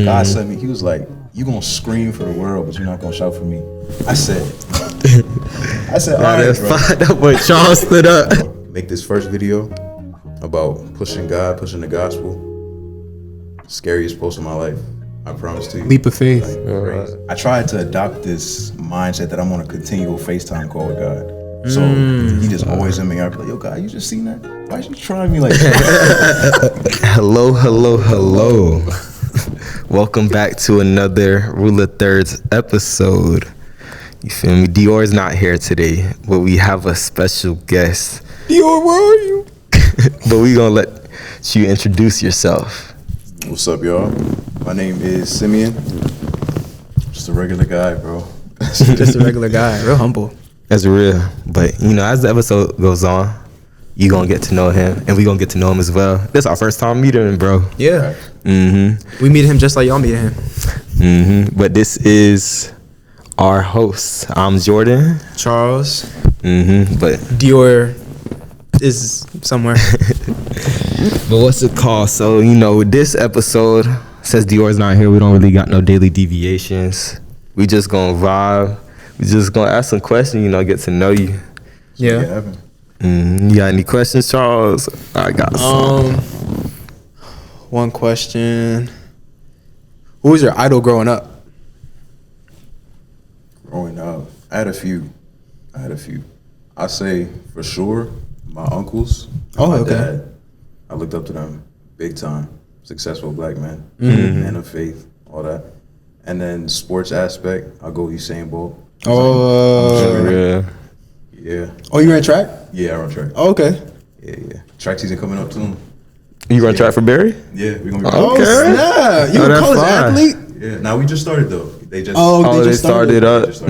God said me. He was like, "You gonna scream for the world, but you're not gonna shout for me." I said, "All right, bro." That boy Charles stood up. Make this first video about pushing God, pushing the gospel. Scariest post of my life. I promise to you. Leap of faith. Crazy. I tried to adopt this mindset that I'm on a continual FaceTime call with God. So he just always in me. I'm like, "Yo, God, you just seen that? Why you trying me like that?" Hello. Welcome back to another Rule of Thirds episode. You feel me? Dior's not here today, but we have a special guest. Dior, where are you? But we gonna let you introduce yourself. What's up, y'all? My name is Simeon. Just a regular guy, bro. Just a regular guy, real humble. That's real. But you know, as the episode goes on, you gonna get to know him, and we gonna get to know him as well. This our first time meeting him, bro. Yeah. Mm-hmm. We meet him just like y'all meet him. Mm-hmm. But this is our host. I'm Jordan. Charles. Mm-hmm. But Dior is somewhere. But what's it called? So, you know, with this episode, since Dior's not here, we don't really got no daily deviations. We just gonna vibe. We just gonna ask some questions, you know, get to know you. Yeah. You got any questions, Charles? I got some. One question. Who was your idol growing up? Growing up, I had a few. I say for sure my uncles. And my dad. I looked up to them big time. Successful black men, man of faith, all that. And then sports aspect, I'll go Usain Bolt. Yeah. Oh, you ran track? Yeah, I run track. Oh, okay. Yeah. Track season coming up soon. You run track for Barry? Yeah, we're gonna be Oh, snap. You a college athlete? Yeah. Now we just started though. They just they started up. That's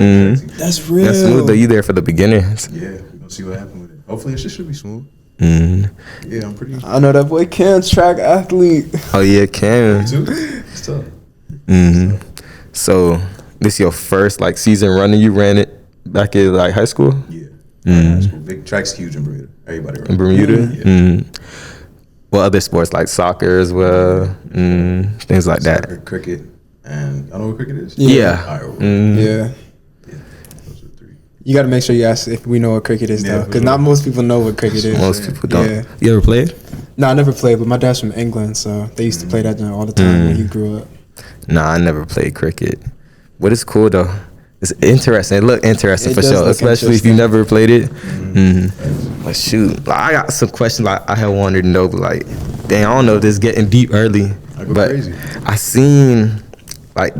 real. That's smooth though. You there for the beginnings? Yeah, we're gonna see what happens with it. Hopefully it should be smooth. Yeah, I'm pretty. I know that boy Cam's track athlete. Oh yeah, Cam. Me too. It's tough. So this your first like season running? You ran it back in like high school? Yeah. High school. Big track's huge in Bermuda. Everybody runs. In Bermuda? Yeah. Well, other sports like soccer as well, things like Soccer, that. cricket, and I know what cricket is. Yeah. All right, Yeah. those are the three. You got to make sure you ask if we know what cricket is, Yeah, though. Because not most people know what cricket is. Most people don't. Yeah. You ever played? No, I never played, but my dad's from England, so they used to play that all the time when he grew up. Nah, I never played cricket. But it's cool though. It's interesting. It look interesting It for does sure, look especially if you never played it. But shoot, like, I got some questions like I had wanted to know, but like, dang, I don't know if this is getting deep early. I go But crazy. I seen like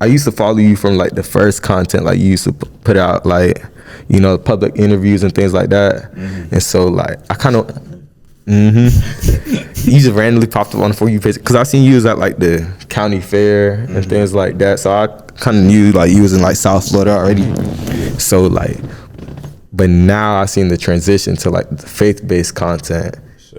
I used to follow you from like the first content, like you used to put out like, you know, public interviews and things like that. And so like I kind of you just randomly popped up on the For You page because I seen you was at like the county fair and things like that, so I kind of knew like you was in like South Florida already. So like, but now I seen the transition to like the faith-based content.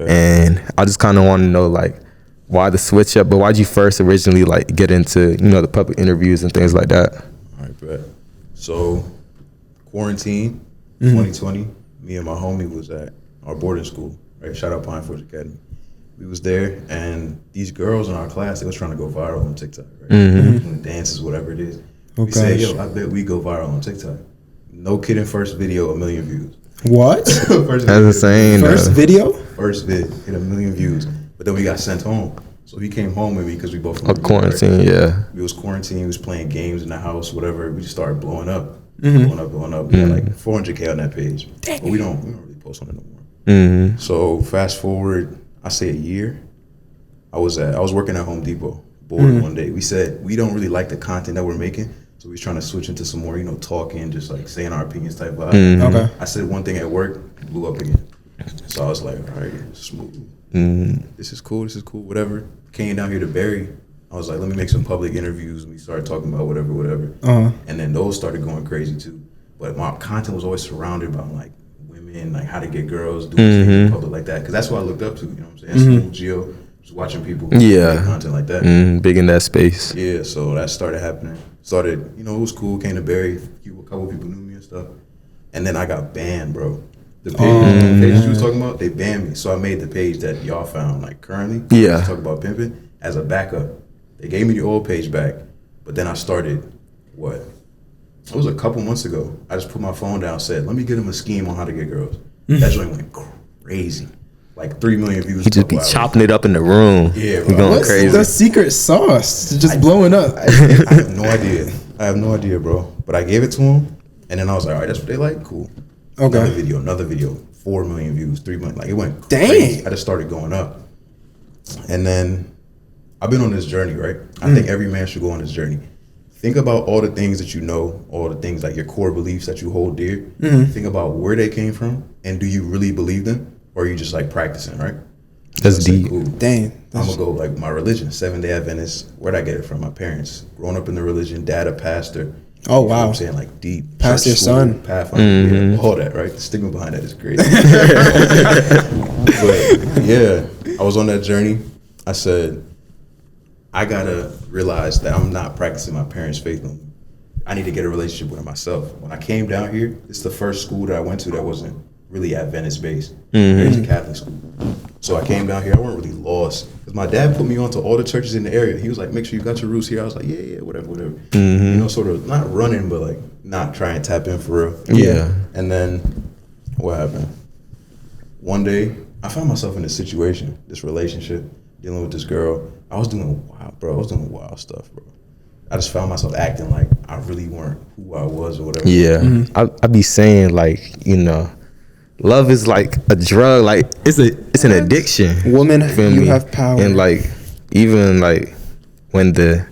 And I just kind of want to know like why the switch up, but why'd you first originally like get into, you know, the public interviews and things like that? All right, bet. So quarantine 2020, me and my homie was at our boarding school. Right, shout out Pine Forge Academy. We was there, and these girls in our class, they was trying to go viral on TikTok, right? Doing dances, whatever it is. We said, yo, I bet we go viral on TikTok. No kidding, first video, 1 million views. What? First That's insane. First video? First vid, hit 1 million views. But then we got sent home. So he came home with me because we both A quarantine, yeah. We was quarantined, we was playing games in the house, whatever. We just started blowing up. Blowing up. We had like 400K on that page. But we don't really post on it no more. So fast forward, I say a year. I was working at Home Depot, bored one day. We said we don't really like the content that we're making, so we was trying to switch into some more, you know, talking, just like saying our opinions type vibe. Okay. I said one thing at work, blew up again. So I was like, all right, smooth. This is cool, whatever. Came down here to Barry. I was like, let me make some public interviews, and we started talking about whatever. And then those started going crazy too. But my content was always surrounded by like women, like how to get girls, doing things in public like that. Because that's what I looked up to, you know what I'm saying? School, Geo, just watching people make content like that. Big in that space. Yeah, so that started happening. Started, you know, it was cool, came to Barry, a couple people knew me and stuff. And then I got banned, bro. The page you was talking about, they banned me. So I made the page that y'all found, like currently. Yeah. Talk about pimping as a backup. They gave me the old page back, but then I started, what? It was a couple months ago. I just put my phone down, said, let me get him a scheme on how to get girls. That joint went crazy. Like 3 million views. He just be chopping it up in the room. Yeah, He bro. going What's crazy. the secret sauce? It's just blowing up. I have no idea. I have no idea, bro. But I gave it to him, and then I was like, all right, that's what they like? Cool. Okay. Another video, 4 million views, 3 million. Like, it went Dang. crazy. I just started going up. And then I've been on this journey, right? I think every man should go on this journey. Think about all the things that you know, all the things like your core beliefs that you hold dear. Think about where they came from, and do you really believe them? Or are you just like practicing, right? That's So I said, deep. cool. Dang. I'm gonna go like my religion, Seventh-day Adventist. Where'd I get it from? My parents. Growing up in the religion, dad a pastor. Oh, You know wow. what I'm saying? Like deep. Pastor church your school, son. Pathfinder, yeah, all that, right? The stigma behind that is crazy. But yeah, I was on that journey. I said, I gotta realize that I'm not practicing my parents' faith no more. I need to get a relationship with myself. When I came down here, it's the first school that I went to that wasn't really Adventist based. It's a Catholic school. So I came down here, I wasn't really lost. Because my dad put me on to all the churches in the area. He was like, make sure you got your roots here. I was like, yeah, whatever. You know, sort of not running, but like not trying to tap in for real. Yeah. And then what happened? One day, I found myself in this situation, this relationship, dealing with this girl. I was doing wild stuff, bro. I just found myself acting like I really weren't who I was or whatever. Yeah. I be saying like, you know, love is like a drug. Like it's an addiction. Woman, Feel you me? have power. And like even like when the,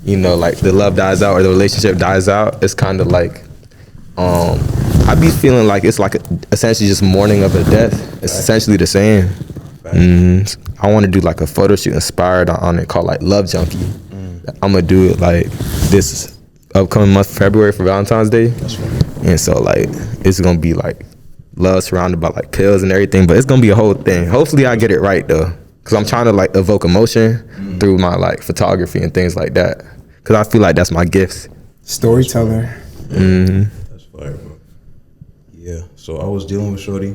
you know, like the love dies out or the relationship dies out, it's kind of like I be feeling like it's like essentially just mourning of a death. It's essentially the same. I want to do like a photo shoot inspired on it called like Love Junkie. I'm gonna do it like this upcoming month, February, for Valentine's Day. That's funny. And so like it's gonna be like love surrounded by like pills and everything, but it's gonna be a whole thing. Hopefully I get it right though, because I'm trying to like evoke emotion through my like photography and things like that, because I feel like that's my gift. Storyteller. That's fire, bro. Yeah. So I was dealing with shorty,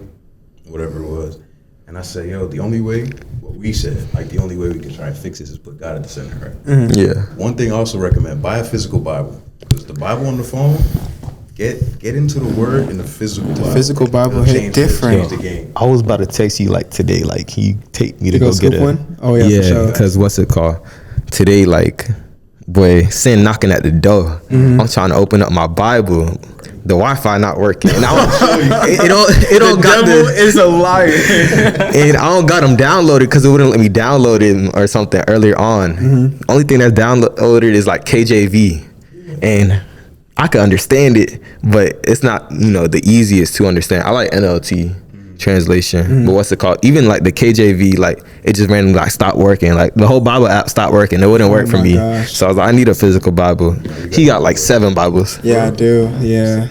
whatever it was, and I said, yo, the only way, what we said, like the only way we can try and fix this is put God at the center, right? Yeah. One thing I also recommend, buy a physical Bible. Because the Bible on the phone, get into the word in the physical Bible. Physical Bible It'll hit different. Change the game. I was about to text you like today, like can you take me to You go go get scoop a one? Oh, yeah, for sure. because what's it called today, like boy, sin knocking at the door. I'm trying to open up my Bible, the Wi-Fi not working, and it don't got the is a liar. and I don't got them downloaded because it wouldn't let me download it or something earlier on. Only thing that's downloaded is like KJV, and I can understand it, but it's not, you know, the easiest to understand. I like NLT translation, but what's it called? Even like the KJV, like it just randomly like stopped working. Like the whole Bible app stopped working. It wouldn't work for my me. gosh. So I was like, I need a physical Bible. He got like 7 Bibles. Yeah, I do. Yeah.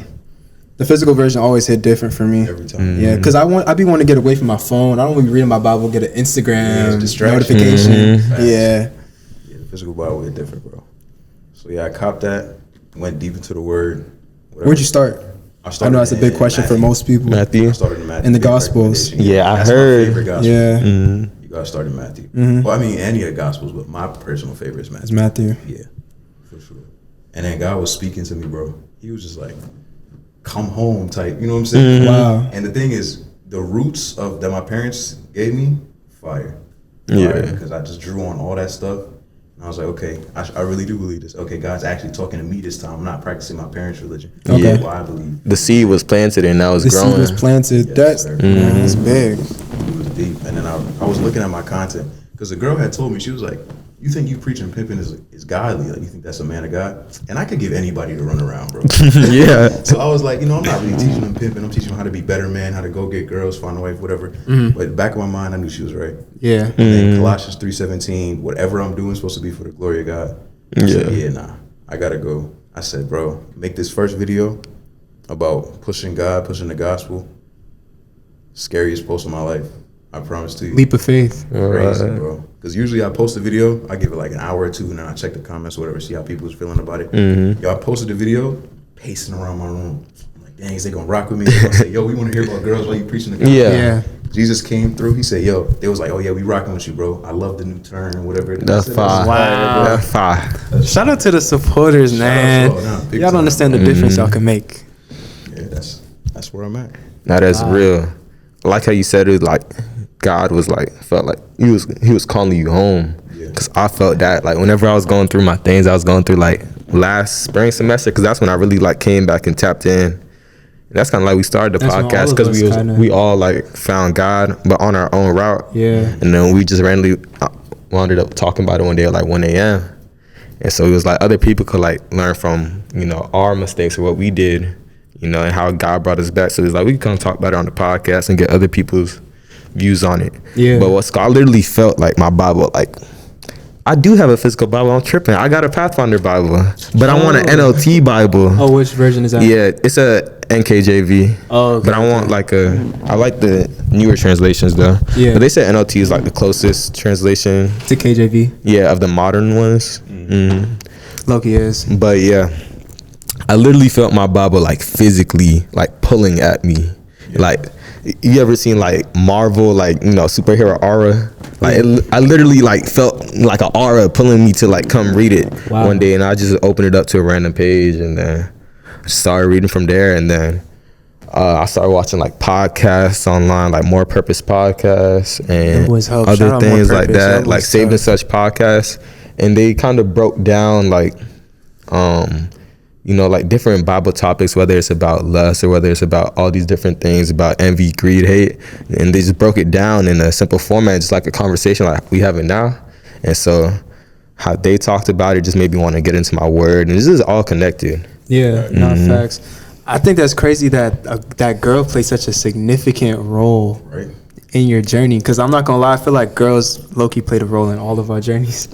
The physical version always hit different for me. Every time. Yeah, because I be wanting to get away from my phone. I don't want to be reading my Bible, get an Yeah, Instagram it's distraction. notification. Facts. Yeah. Yeah, the physical Bible is different, bro. So yeah, I copped that, went deep into the word. Whatever. Where'd you start? I know that's a big question for most people. Matthew. I started in Matthew. In the Big Gospels. recommendation. Yeah, I That's heard. my favorite gospel. Yeah, You gotta start in Matthew. Well, I mean, any of the Gospels, but my personal favorite is Matthew. it's Matthew. Yeah, for sure. And then God was speaking to me, bro. He was just like, come home type, you know what I'm saying? Wow. And the thing is, the roots of that my parents gave me, fire. Yeah. Because I just drew on all that stuff. And I was like, okay, I really do believe this. Okay, God's actually talking to me this time. I'm not practicing my parents' religion. Okay. That's why I believe. The seed was planted and now it's The growing. seed was planted. Yes, That's sir. man, that's big. It was deep. And then I was looking at my content because the girl had told me, she was like, you think you preaching pimping is godly? Like, you think that's a man of God? And I could give anybody to run around, bro. Yeah. So I was like, you know, I'm not really teaching them pimping. I'm teaching them how to be better men, how to go get girls, find a wife, whatever. But back of my mind, I knew she was right. Yeah. And then Colossians 3:17, whatever I'm doing is supposed to be for the glory of God. I said, yeah, nah, I gotta go. I said, bro, make this first video about pushing God, pushing the gospel. Scariest post of my life. I promise to you. Leap of faith. Crazy, bro. Because usually I post a video, I give it like an hour or two, and then I check the comments or whatever, see how people's feeling about it. Yo, I posted the video, pacing around my room. I'm like, dang, is they gonna rock with me? They gonna say, yo, we want to hear about girls while you preaching the gospel. Yeah. Yeah. Jesus came through. He said, "Yo," they was like, "Oh yeah, we rocking with you, bro. I love the new turn or whatever." That's fire. Wow. That's fire. Shout out to the supporters, man. Shout out to all, big Y'all don't time. understand the difference y'all can make. Yeah, that's where I'm at. Now that's real. I like how you said it. Like God was like felt like he was calling you home. Yeah. Cause I felt that like whenever I was going through my things, I was going through like last spring semester. Cause that's when I really like came back and tapped in. And that's kind of like we started the That's when all podcast of because us we all like found God, but on our own route. Yeah. And then we just randomly wound up talking about it one day at like 1 a.m. And so it was like other people could like learn from, you know, our mistakes or what we did, you know, and how God brought us back. So it's like we can come talk about it on the podcast and get other people's views on it. Yeah. But I literally felt like my Bible, like I do have a physical Bible. I'm tripping. I got a Pathfinder Bible, but I want an NLT Bible. Oh, which version is that? Yeah, it's a NKJV. Oh, okay, but I want like I like the newer translations though. Yeah. But they said NLT is like the closest translation. To KJV. Yeah, of the modern ones. Loki is. But yeah, I literally felt my Bible like physically like pulling at me. Like, you ever seen like Marvel, like, you know, superhero aura? Like I literally like felt like an aura pulling me to like come read it one day, and I just opened it up to a random page, and then I started reading from there, and then I started watching like podcasts online, like More Purpose podcasts and other things like that, like Saved and Such podcasts, and they kind of broke down like you know, like different Bible topics, whether it's about lust or whether it's about all these different things about envy, greed, hate, and they just broke it down in a simple format, just like a conversation like we have it now. And so how they talked about it just made me want to get into my word, and this is all connected. Yeah, not facts. I think that's crazy that that girl played such a significant role in your journey, because I'm not gonna lie, I feel like girls low-key played a role in all of our journeys.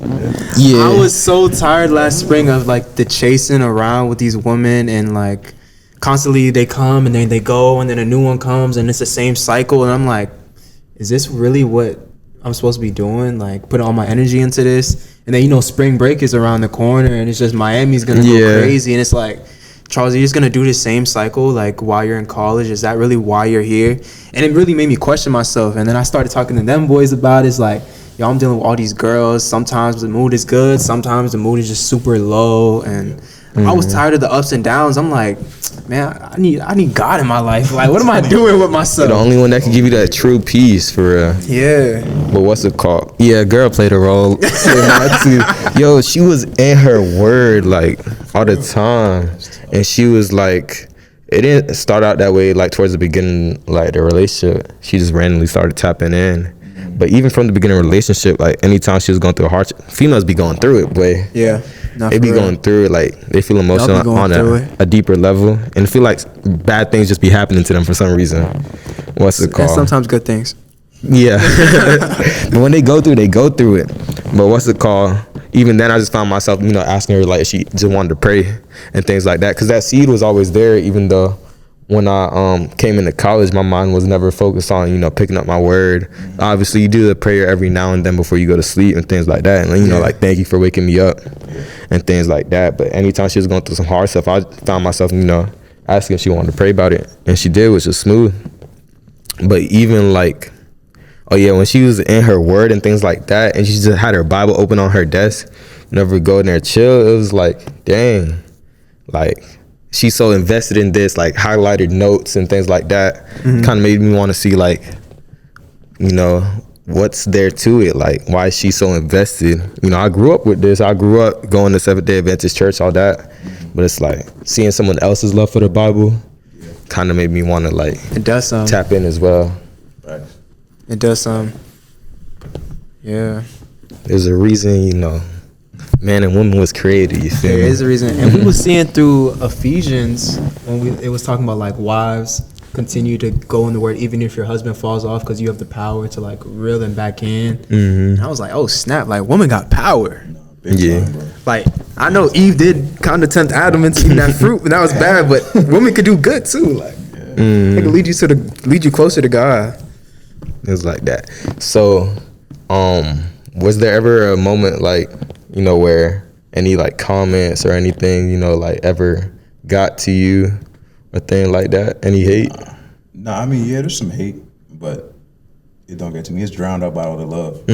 Yeah, I was so tired last spring of like the chasing around with these women, and like constantly they come and then they go and then a new one comes and it's the same cycle, and I'm like, is this really what I'm supposed to be doing? Like putting all my energy into this, and then, you know, spring break is around the corner and it's just Miami's gonna go crazy, and it's like, Charles, you're just gonna do the same cycle like while you're in college? Is that really why you're here? And it really made me question myself. And then I started talking to them boys about it. It's like, yo, I'm dealing with all these girls. Sometimes the mood is good, sometimes the mood is just super low, and I was tired of the ups and downs. I'm like, man, I need God in my life. Like, what am I doing with myself? You're the only one that can give you that true peace, for real. Yeah. But what's it called? Yeah, girl played a role. Yo, she was in her word like all the time, and she was like, it didn't start out that way. Like towards the beginning, like the relationship, she just randomly started tapping in. But even from the beginning of the relationship, like anytime she was going through a hardship, females be going through it, boy. Yeah. They be going through it, like they feel emotional on a deeper level, and I feel like bad things just be happening to them for some reason. What's it called? And sometimes good things. Yeah. But when they go through it. But what's it called? Even then, I just found myself, you know, asking her like if she just wanted to pray and things like that, because that seed was always there. Even though when I came into college, my mind was never focused on, you know, picking up my word. Obviously, you do the prayer every now and then before you go to sleep and things like that, and you know, like thank you for waking me up and things like that. But anytime she was going through some hard stuff, I found myself, you know, asking if she wanted to pray about it, and she did, which was smooth. But even like, oh yeah, when she was in her word and things like that, and she just had her Bible open on her desk, whenever go in there chill, it was like, dang, like she's so invested in this, like highlighted notes and things like that. Kind of made me want to see, like, you know, what's there to it, like why is she so invested? You know, I grew up with this. I grew up going to Seventh-day Adventist church, all that, but it's like seeing someone else's love for the Bible kind of made me want to like tap in as well. It does yeah. There's a reason, you know, man and woman was created, you feel me? There is a reason. And we was seeing through Ephesians when it was talking about like wives continue to go in the word even if your husband falls off, because you have the power to like reel them back in. And I was like, oh snap, like woman got power. Like I know Eve did kind of tempt Adam into that fruit, and that was bad, but women could do good too. Like they could lead you closer to God. It was like that. So was there ever a moment, like, you know, where any like comments or anything, you know, like ever got to you or thing like that? Any hate? No, I mean, yeah, there's some hate, but it don't get to me. It's drowned out by all the love.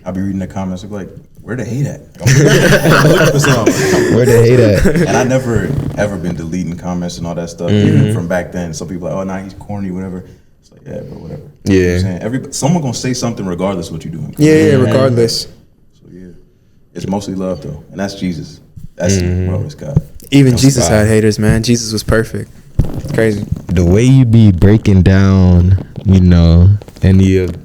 I'll be reading the comments, I'll be like, where the hate at? I'm looking for something. Where the hate at? And I never ever been deleting comments and all that stuff. Even from back then, some people are like, oh, nah, he's corny, whatever. It's like, yeah, but whatever. Yeah. You know what I'm saying? Someone gonna say something regardless of what you're doing. Yeah, regardless. So yeah, it's mostly love though, and that's Jesus. That's bro, it's God. Even Jesus had haters, man. Jesus was perfect. Crazy. The way you be breaking down, you know, any of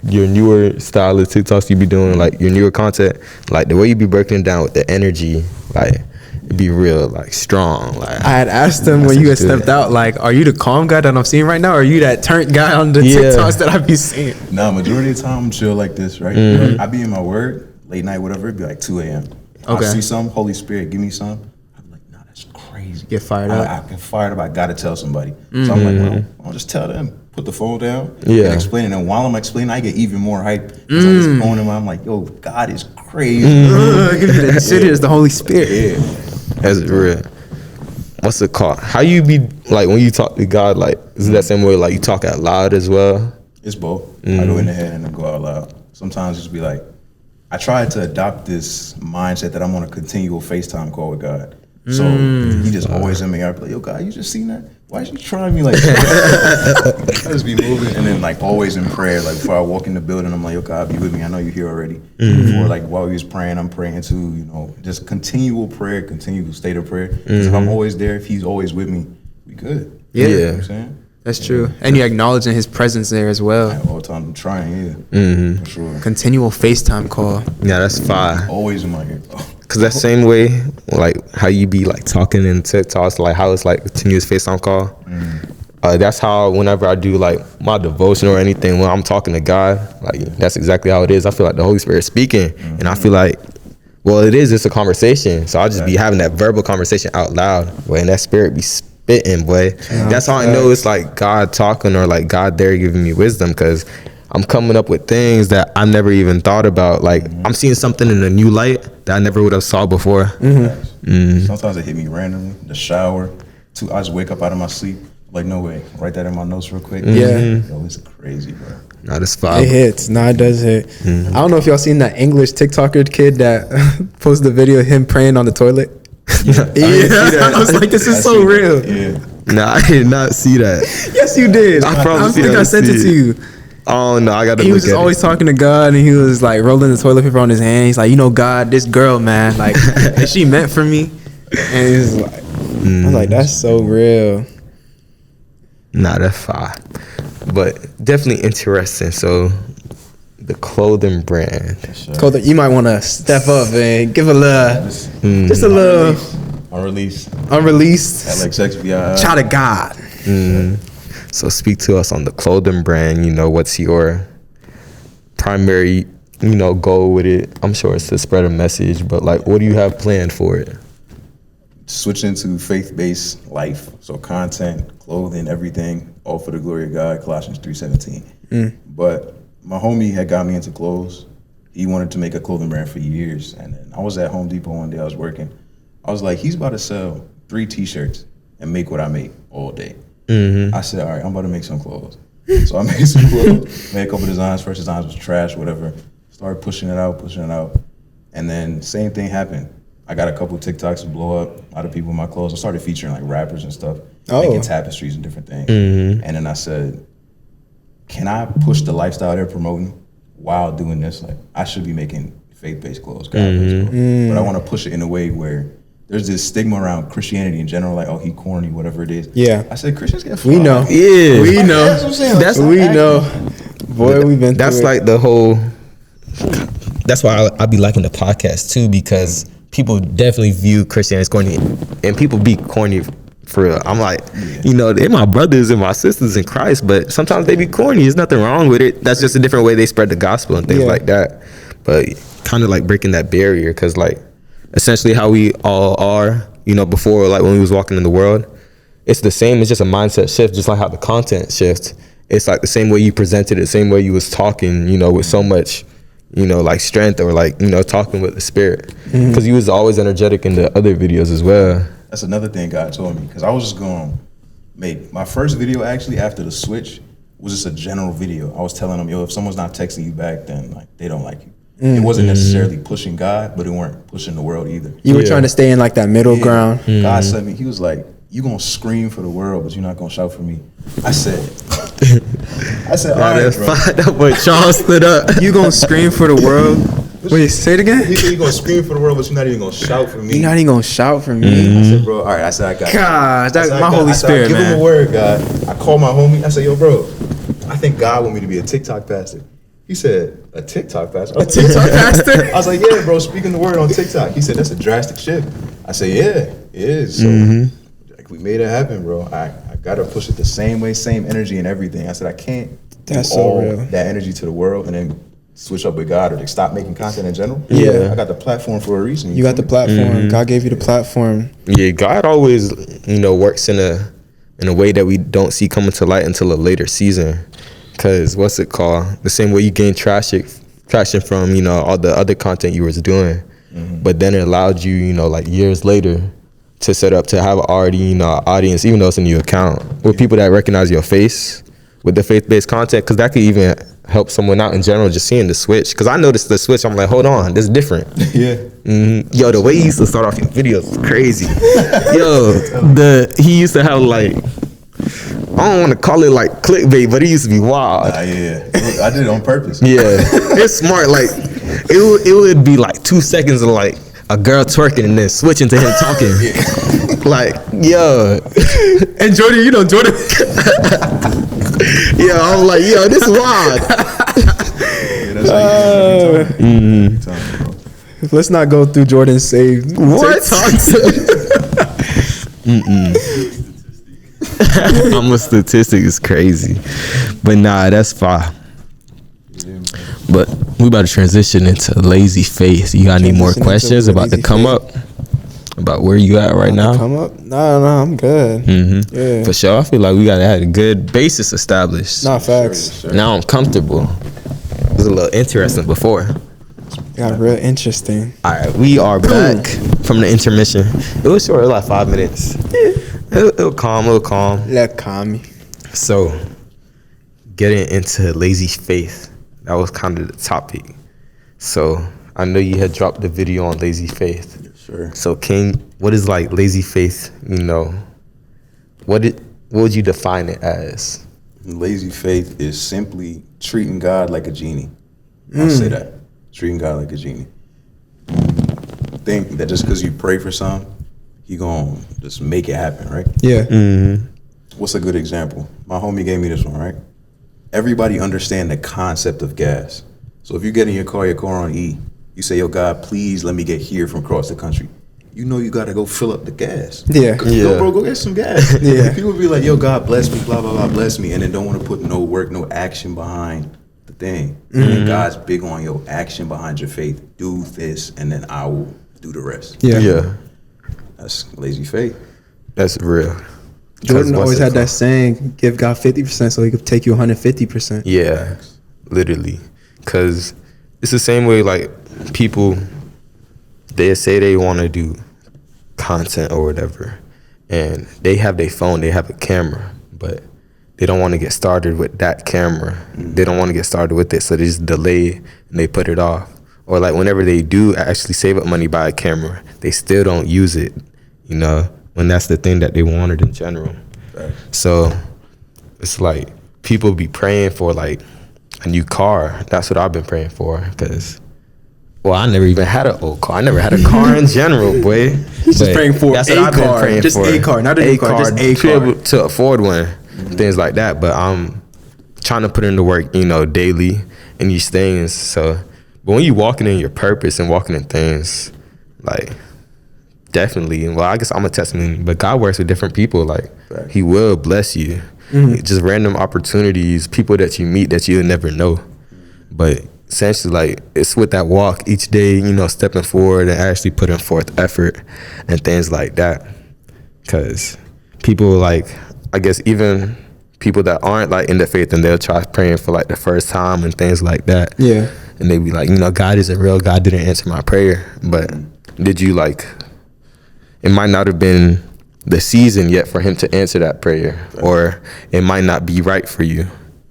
your newer style of TikToks you be doing, like your newer content, like the way you be breaking down with the energy, like it be real, like strong. Like I had asked him when you had stepped out, like, are you the calm guy that I'm seeing right now, or are you that turned guy on the TikToks that I be seeing? Nah, majority of the time I'm chill like this, right? I be in my word, late night, whatever, it'd be like 2 a.m. Okay. I see something, Holy Spirit, give me some. I'm like, nah, that's crazy. Get fired up. I get fired up, I gotta tell somebody. So I'm like, well, I'll just tell them. Put the phone down and explain it. And while I'm explaining, I get even more hype. Because I'm just going in, I'm like, yo, God is crazy. Give me the shit is the Holy Spirit. Yeah. that's real. What's it called? How you be like when you talk to God? Like is it that same way? Like you talk out loud as well? It's both. I go in the head and then go out loud. Sometimes just be like, I try to adopt this mindset that I'm on a continual FaceTime call with God. So he just always in me. I be like, yo, God, you just seen that? Why is you trying me like that? I just be moving and then like always in prayer. Like before I walk in the building, I'm like, yo, God, be with me. I know you're here already. Before like while we was praying, I'm praying too. You know, just continual prayer, continual state of prayer. Because if I'm always there, if he's always with me, we good. Yeah. You know what I'm saying? That's true. And you're acknowledging his presence there as well. Like, all the time I'm trying, for sure. Continual FaceTime call. Yeah, that's fire. Always in my ear. Cause that same way, like how you be like talking in TikToks, like how it's like continuous FaceTime call. That's how whenever I do like my devotion or anything, when I'm talking to God, like that's exactly how it is. I feel like the Holy Spirit is speaking, and I feel like, well, it is just a conversation. So I'll just be having that verbal conversation out loud, boy, and that Spirit be spitting, boy. That's how I know it's like God talking or like God there giving me wisdom, cause I'm coming up with things that I never even thought about. Like I'm seeing something in a new light that I never would have saw before. Sometimes it hit me randomly. The shower. I just wake up out of my sleep. Like, no way. Write that in my notes real quick. Yeah. Yo, it's crazy, bro. Nah, that's fire. It hits. Nah, it does hit. I don't know if y'all seen that English TikToker kid that posted the video of him praying on the toilet. Yeah. I was like, this is so real. Yeah. Nah, I did not see that. Yes, you did. I promise think you I I sent it see to you. Oh no, I got to He look was at just always talking to God, and he was like rolling the toilet paper on his hand. He's like, you know, God, this girl, man, like, is she meant for me? And he's like, I was like, that's so real. Nah, that's fire. But definitely interesting. So the clothing brand. Cole, you might want to step up and give a little, just a little Unreleased. unreleased LXXVI. child of God. So speak to us on the clothing brand. You know, what's your primary, you know, goal with it? I'm sure it's to spread a message, but like, what do you have planned for it? Switching to faith-based life. So content, clothing, everything, all for the glory of God, Colossians 3:17. But my homie had got me into clothes. He wanted to make a clothing brand for years. And then I was at Home Depot one day, I was working. I was like, he's about to sell 3 t-shirts and make what I make all day. I said, all right, I'm about to make some clothes. So I made some clothes, made a couple designs. First designs was trash, whatever. Started pushing it out. And then same thing happened. I got a couple TikToks to blow up. A lot of people in my clothes. I started featuring like rappers and stuff, making tapestries and different things. And then I said, can I push the lifestyle they're promoting while doing this? Like, I should be making faith-based clothes, God-based clothes. But I want to push it in a way where there's this stigma around Christianity in general, like, oh, he corny, whatever it is. Yeah. I said, Christians get fly. We know. Yeah, We know. That's what I'm saying. That's Like, We stop know. acting. Boy, we've been that's through it. like the whole. That's why I be liking the podcast too, because people definitely view Christianity as corny, and people be corny for real. I'm like, you know, they're my brothers and my sisters in Christ, but sometimes they be corny. There's nothing wrong with it. That's just a different way they spread the gospel and things like that. But kind of like breaking that barrier, because like essentially how we all are, you know, before, like when we was walking in the world, it's the same. It's just a mindset shift, just like how the content shifts. It's like the same way you presented it, the same way you was talking, you know, with so much, you know, like strength, or like, you know, talking with the Spirit, because you was always energetic in the other videos as well. That's another thing God told me, because I was just going to make my first video actually after the switch was just a general video. I was telling them, yo, if someone's not texting you back, then like they don't like you. It wasn't necessarily pushing God, but it weren't pushing the world either. You were trying to stay in like that middle ground. God sent me. He was like, you gonna scream for the world, but you're not gonna shout for me. I said, all right, bro. That boy Charles stood up. You gonna scream for the world? Wait, say it again. He said you gonna scream for the world, but you're not even gonna shout for me. You're not even gonna shout for me. I said, bro, all right. I said, I got you. Gosh, that's I my said, Holy Spirit, give man. him a word, God. I called my homie. I said, yo, bro, I think God want me to be a TikTok pastor. He said, a TikTok pastor? A TikTok pastor? I was like, yeah, bro, speaking the word on TikTok. He said, that's a drastic shift. I said, yeah, it is. So like, we made it happen, bro. I gotta push it the same way, same energy and everything. I said, I can't That's give so all real. that energy to the world and then switch up with God or like stop making content in general. Yeah. I got the platform for a reason. You got the platform. God gave you the platform. Yeah, God always, works in a way that we don't see coming to light until a later season. Cause what's it called? The same way you gain traction from all the other content you was doing, but then it allowed you like years later to set up to have already audience, even though it's a new account, with people that recognize your face with the faith-based content. Cause that could even help someone out in general, just seeing the switch. Cause I noticed the switch. I'm like, hold on, this is different. Yeah. Yo, the way he used to start off your videos is crazy. He used to have like, I don't want to call it like clickbait, but it used to be wild. Yeah. I did it on purpose. Yeah, it's smart. Like it would be like 2 seconds of like a girl twerking and then switching to him talking. Like, yo, and Jordan, Jordan. Yeah, I'm like, yo, this is wild. That's how you talking, bro. Let's not go through Jordan's save. What? I'm a statistic is crazy, but nah, that's fine. But we about to transition into lazy faith. You got any more Transition into questions about to lazy come faith? up? About where you at right now? Come up? No, I'm good. Yeah. For sure. I feel like we gotta have a good basis established. Nah, facts. Sure. Now I'm comfortable. It was a little interesting before. Got real interesting. All right, we are back from the intermission. It was short, it was like 5 minutes. It was calm. Let calm. So, getting into lazy faith, that was kind of the topic. So, I know you had dropped the video on lazy faith. Sure. So, what is like lazy faith? What would you define it as? Lazy faith is simply treating God like a genie. I'll say that. Treating God like a genie. Think that just because you pray for something, He gonna just make it happen, right? Yeah. What's a good example? My homie gave me this one, right? Everybody understand the concept of gas. So if you get in your car on E, you say, yo, God, please let me get here from across the country. You know you gotta go fill up the gas. Yeah. Go, bro, go get some gas. Yeah. People be like, yo, God bless me, blah, blah, blah, bless me, and then don't want to put no work, no action behind the thing. And God's big on your action behind your faith. Do this, and then I will do the rest. Yeah. That's lazy faith. That's real. Jordan always had that saying, give God 50% so he could take you 150%. Yeah, literally. Because it's the same way, like, people, they say they want to do content or whatever, and they have their phone, they have a camera, but they don't want to get started with that camera. They don't want to get started with it, so they just delay and they put it off. Or like whenever they do actually save up money, buy a camera, they still don't use it, when that's the thing that they wanted in general. Right. So it's like people be praying for like a new car. That's what I've been praying for, because I never even had an old car. I never had a car in general, boy. He's just praying for that's a what I've been car. praying Just for. a car, not a new car, just a to be car. able to afford one, things like that. But I'm trying to put in the work, daily in these things. So, but when you walking in your purpose and walking in things, like, definitely. Well, I guess I'm a testimony, but God works with different people. Like, Right. He will bless you. Just random opportunities, people that you meet that you'll never know. But essentially, like, it's with that walk each day, stepping forward and actually putting forth effort and things like that. Because people, like, I guess even people that aren't like in the faith, and they'll try praying for like the first time and things like that. Yeah. And they be like, God isn't real. God didn't answer my prayer. But did you it might not have been the season yet for him to answer that prayer, or it might not be right for you.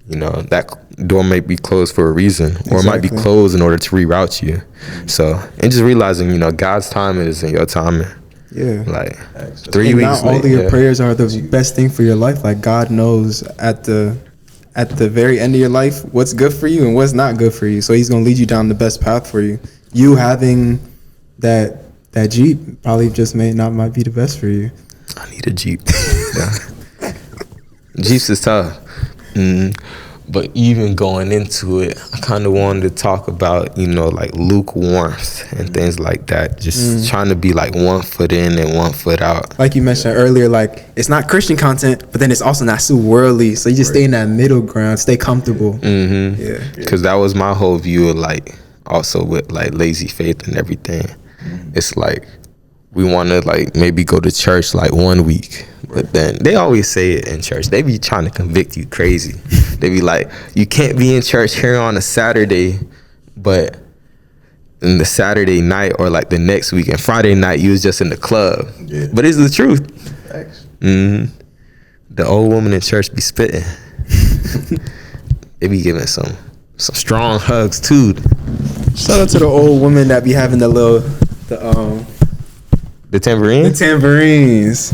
you know, that door might be closed for a reason, or it might be closed in order to reroute you. So, and just realizing, you know, God's timing is in your timing. Yeah. Like 3 weeks. Not all of your prayers are the best thing for your life. Like God knows at the very end of your life what's good for you and what's not good for you. So He's gonna lead you down the best path for you. You having that Jeep probably just might be the best for you. I need a Jeep. Jeeps is tough. But even going into it, I kind of wanted to talk about, you know, like lukewarmth and things like that. Just trying to be like 1 foot in and 1 foot out. Like you mentioned earlier, like it's not Christian content, but then it's also not too worldly. So you just stay in that middle ground, stay comfortable. Yeah. Because that was my whole view of like, also with like lazy faith and everything. It's like, we want to like maybe go to church like 1 week. But then they always say it in church. They be trying to convict you crazy. They be like, you can't be in church here on a Saturday, but in the Saturday night or like the next week and Friday night you was just in the club. Yeah. But it's the truth. Thanks. The old woman in church be spitting. They be giving some strong hugs too. Shout out to the old woman that be having the tambourine? The tambourines.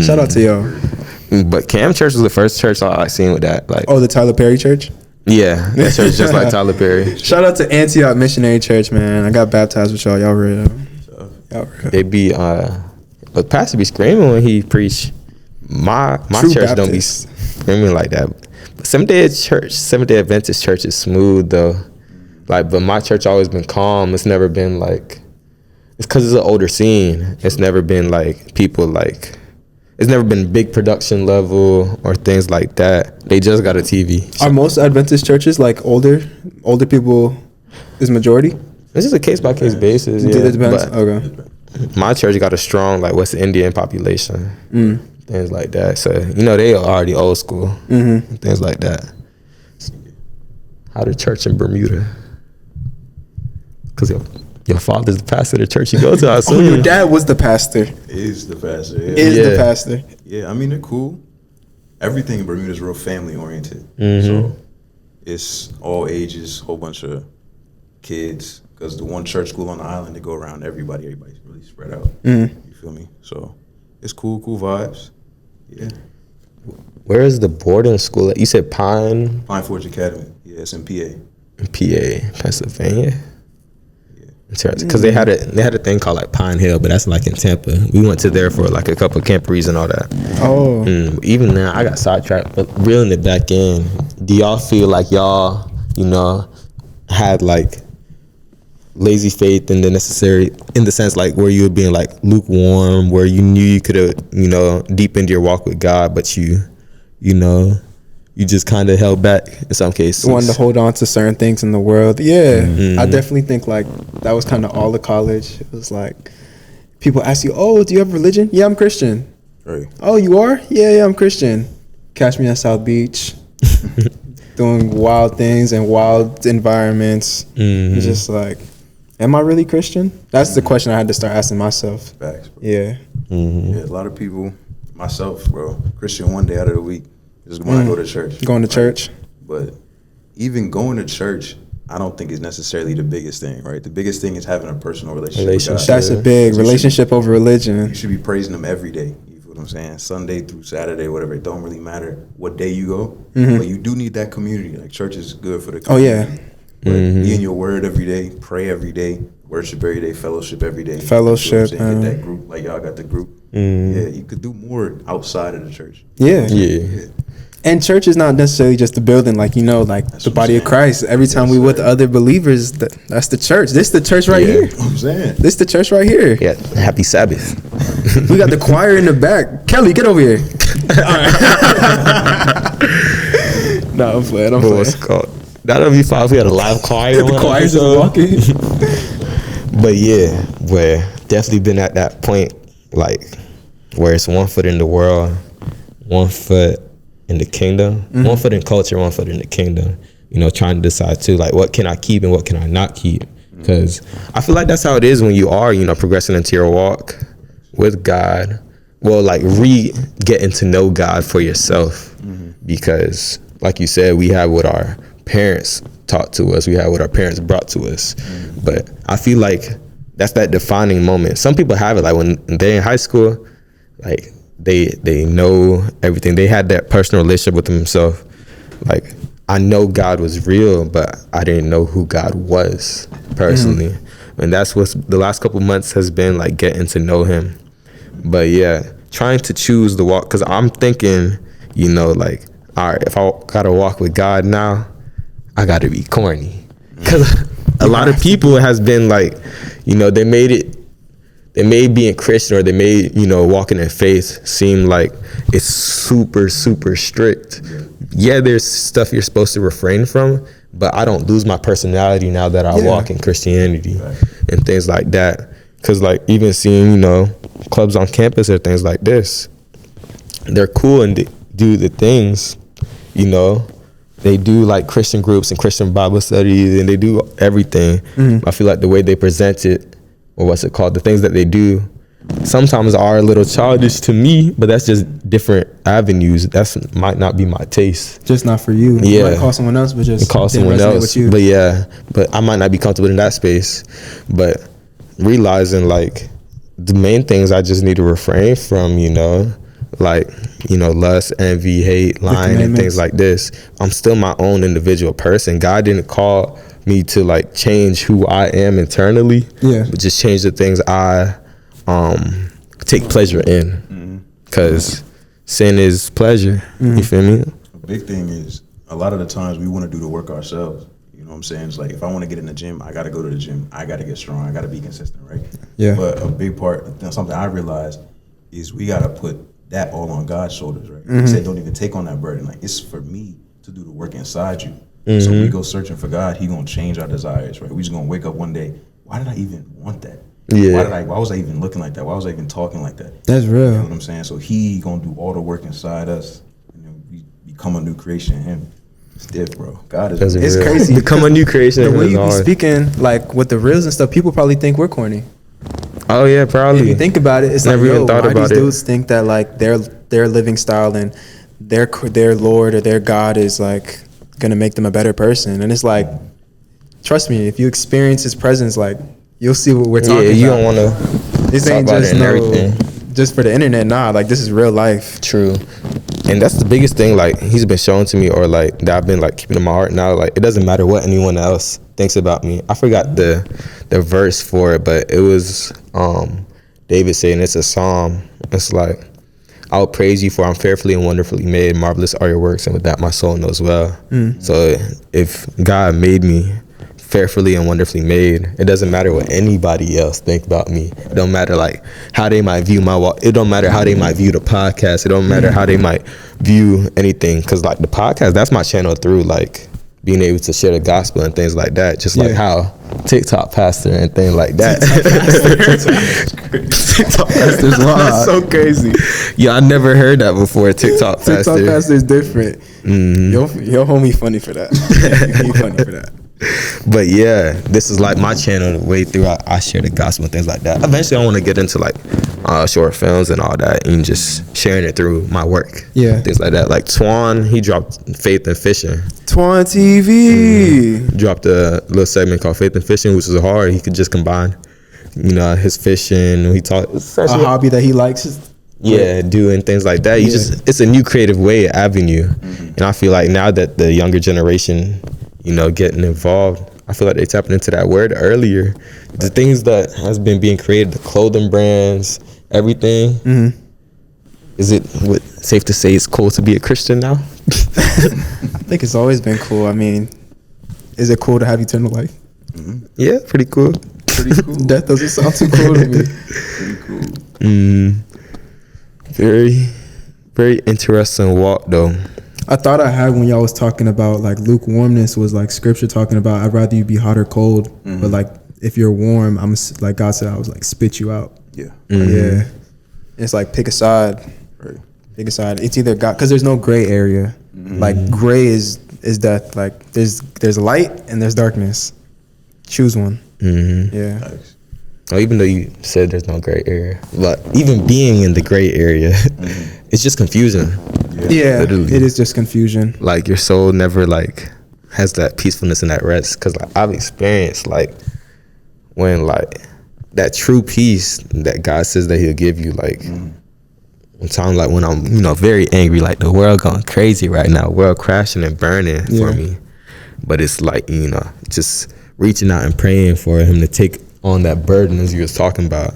Shout out to y'all. But Cam Church was the first church I seen with that. Like, the Tyler Perry Church? Yeah, that church just like Tyler Perry. Shout out to Antioch Missionary Church, man. I got baptized with y'all. Y'all real. They be, but Pastor be screaming when he preach. My True church Baptist. Don't be screaming like that. But Seventh-day Adventist church is smooth though. Like, but my church always been calm. It's never been like, it's because it's an older scene. It's never been like people like, it's never been big production level or things like that. They just got a TV. Are most Adventist churches like older people is majority? This is a case by case basis. Yeah, it depends. Okay. My church got a strong like West Indian population, things like that. So you know they are already old school, things like that. How the church in Bermuda? Because your father's the pastor of the church you go to, I assume. Your dad was the pastor. Is the pastor. Yeah. Is the pastor. Yeah, I mean, they're cool. Everything in Bermuda is real family oriented. So it's all ages, whole bunch of kids. Because the one church school on the island, they go around everybody's really spread out. You feel me? So it's cool vibes. Yeah. Where is the boarding school at? You said Pine Forge Academy. Yeah, it's in PA. Pennsylvania. Because they had a thing called like Pine Hill, but that's like in Tampa. We went to there for like a couple of camperies and all that. Even now, I got sidetracked. But reeling it back in, do y'all feel like y'all, you know, had like lazy faith in the sense like where you were being like lukewarm, where you knew you could have, you know, deepened your walk with God, but you know, you just kind of held back in some cases. Wanted to hold on to certain things in the world. Yeah, I definitely think like that was kind of all of college. It was like people ask you, "Oh, do you have religion?" "Yeah, I'm Christian." Right. "Oh, you are?" Yeah, I'm Christian." Catch me at South Beach, doing wild things in wild environments. It's just like, am I really Christian? That's the question I had to start asking myself. Facts, bro. Yeah. Yeah, a lot of people, myself, bro, Christian one day out of the week. Just when I go to church. Going to church. But even going to church, I don't think is necessarily the biggest thing, right? The biggest thing is having a personal relationship with God. That's a big relationship over religion. You should be praising Him every day. You feel what I'm saying? Sunday through Saturday, whatever. It don't really matter what day you go. But you do need that community. Like church is good for the community. Oh, yeah. Be in your word every day. Pray every day. Worship every day. Fellowship every day. Fellowship. You know get that group. Like y'all got the group. Yeah, you could do more outside of the church. Yeah. And church is not necessarily just the building, like, you know, like that's the body of Christ. Every time we with other believers, that's the church. This the church right here. I'm saying. This the church right here. Yeah, happy Sabbath. We got the choir in the back. Kelly, get over here. No, I'm playing. What's it called? That'll be fine if we had a live choir. The choir's just walking. But yeah, we're definitely been at that point, like, where it's 1 foot in the world, 1 foot in the kingdom, 1 foot in culture, 1 foot in the kingdom, you know, trying to decide too, like, what can I keep and what can I not keep? Because I feel like that's how it is when you are, you know, progressing into your walk with God. Well, like getting to know God for yourself, because like you said, we have what our parents taught to us. We have what our parents brought to us. But I feel like that's that defining moment. Some people have it like when they're in high school, like they know everything. They had that personal relationship with themselves. Like, I know God was real, but I didn't know who God was personally. And that's what the last couple months has been, like, getting to know him. But yeah, trying to choose the walk, because I'm thinking, you know, like, all right, if I gotta walk with God now, I gotta be corny. Because a lot of people has been like, you know, they made being Christian, or they made, you know, walking in faith seem like it's super, super strict. Yeah, there's stuff you're supposed to refrain from, but I don't lose my personality now that I walk in Christianity and things like that. Because, like, even seeing, you know, clubs on campus or things like this, they're cool and they do the things, you know. They do, like, Christian groups and Christian Bible studies, and they do everything. I feel like the way they present it, or what's it called, the things that they do, sometimes are a little childish to me, but that's just different avenues. That's might not be my taste. Just not for you. Yeah. You might call someone else, but just call didn't someone resonate else. with you. But yeah, but I might not be comfortable in that space. But realizing, like, the main things I just need to refrain from, you know, like, you know, lust, envy, hate, lying, and things like this. I'm still my own individual person. God didn't call me to, like, change who I am internally, but just change the things I take pleasure in, because sin is pleasure. You feel me? A big thing is, a lot of the times we want to do the work ourselves. You know what I'm saying? It's like, if I want to get in the gym, I got to go to the gym. I got to get strong. I got to be consistent, right? Yeah. But a big part, something I realized, is we got to put that all on God's shoulders, right? He said, don't even take on that burden. Like, it's for me to do the work inside you. So we go searching for God, he gonna change our desires, right? We just gonna wake up one day, why did I even want that? Why was I even looking like that? Why was I even talking like that? That's real. You know what I'm saying? So he gonna do all the work inside us, and then we become a new creation in him. It's diff, bro. God is it's crazy. Become a new creation. The way you be speaking, like, with the reels and stuff, people probably think we're corny. Oh yeah, probably. If you think about it, it's never like, even thought why about these it. dudes think that, like, their living style and their Lord or their God is, like, gonna make them a better person. And it's like, trust me, if you experience his presence, like, you'll see what we're talking about. You don't want to. This ain't just just for the internet. Nah, like, this is real life. True. And that's the biggest thing, like, he's been showing to me, or like that I've been, like, keeping in my heart now. Like, it doesn't matter what anyone else thinks about me. I forgot the verse for it, but it was David saying, it's a psalm. It's like, I'll praise you, for I'm fearfully and wonderfully made. Marvelous are your works, and with that my soul knows well. So if God made me fearfully and wonderfully made, it doesn't matter what anybody else think about me. It don't matter, like, how they might view my walk. It don't matter how they might view the podcast. It don't matter how they might view anything, because, like, the podcast, that's my channel through, like, being able to share the gospel and things like that. Just like how TikTok pastor and things like that. TikTok pastor's wild. That's so crazy. Yeah, I never heard that before. TikTok pastor. TikTok pastor is different. Your homie funny for that. He funny for that. But yeah, this is like my channel. The way through, I share the gospel and things like that. Eventually, I want to get into, like, short films and all that, and just sharing it through my work. Yeah, things like that. Like Twan, he dropped Faith and Fishing. Twan TV dropped a little segment called Faith and Fishing, which is hard. He could just combine, you know, his fishing. He taught a hobby that he likes. Doing things like that. You just, it's a new creative way, avenue, and I feel like now that the younger generation, you know, getting involved, I feel like they tapping into that word earlier. The things that has been being created, the clothing brands, everything. Is it safe to say it's cool to be a Christian now? I think it's always been cool. I mean, is it cool to have eternal life? Yeah, pretty cool. Pretty cool. That doesn't sound too cool to me. Pretty cool. Very, very interesting walk, though. I thought I had when y'all was talking about, like, lukewarmness was, like, scripture talking about, I'd rather you be hot or cold, but, like, if you're warm, I'm, like, God said, I was like, spit you out. Yeah. It's like, pick a side. Right. Pick a side. It's either God, because there's no gray area. Like, gray is death. Like, there's light and there's darkness. Choose one. Yeah. Nice. Oh, even though you said there's no gray area, but even being in the gray area, it's just confusing. Yeah, literally. it is just confusion. Like your soul never like has that peacefulness and that rest. Cause like I've experienced like when like that true peace that God says that He'll give you. Like one time, like when I'm very angry, like the world going crazy right now, world crashing and burning for me. But it's like just reaching out and praying for Him to take on that burden as you was talking about.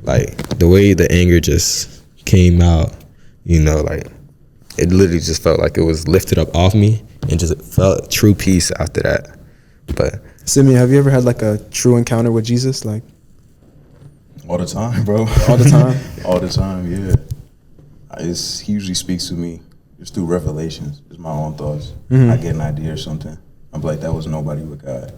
Like the way the anger just came out, like it literally just felt like it was lifted up off me and just felt true peace after that. But Simeon, have you ever had like a true encounter with Jesus? Like all the time, bro. all the time? All the time, yeah. He usually speaks to me just through revelations, just my own thoughts. I get an idea or something. I'm like, that was nobody but God.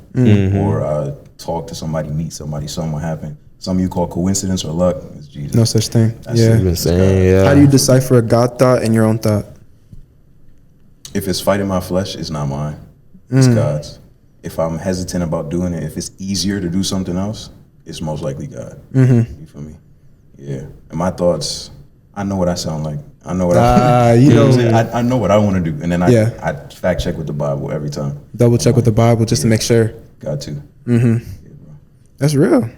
Or I talk to somebody, meet somebody, something will happen. Some of you call coincidence or luck. It's Jesus. No such thing. That's Yeah. insane, How do you decipher a God thought and your own thought? If it's fighting my flesh, it's not mine. It's God's. If I'm hesitant about doing it, if it's easier to do something else, it's most likely God. You feel me? Yeah. And my thoughts, I know what I sound like. I know what I know what I want to do. And then I fact check with the Bible every time. Double check with the Bible just to make sure. Got to. Mm-hmm. Yeah, bro. That's real.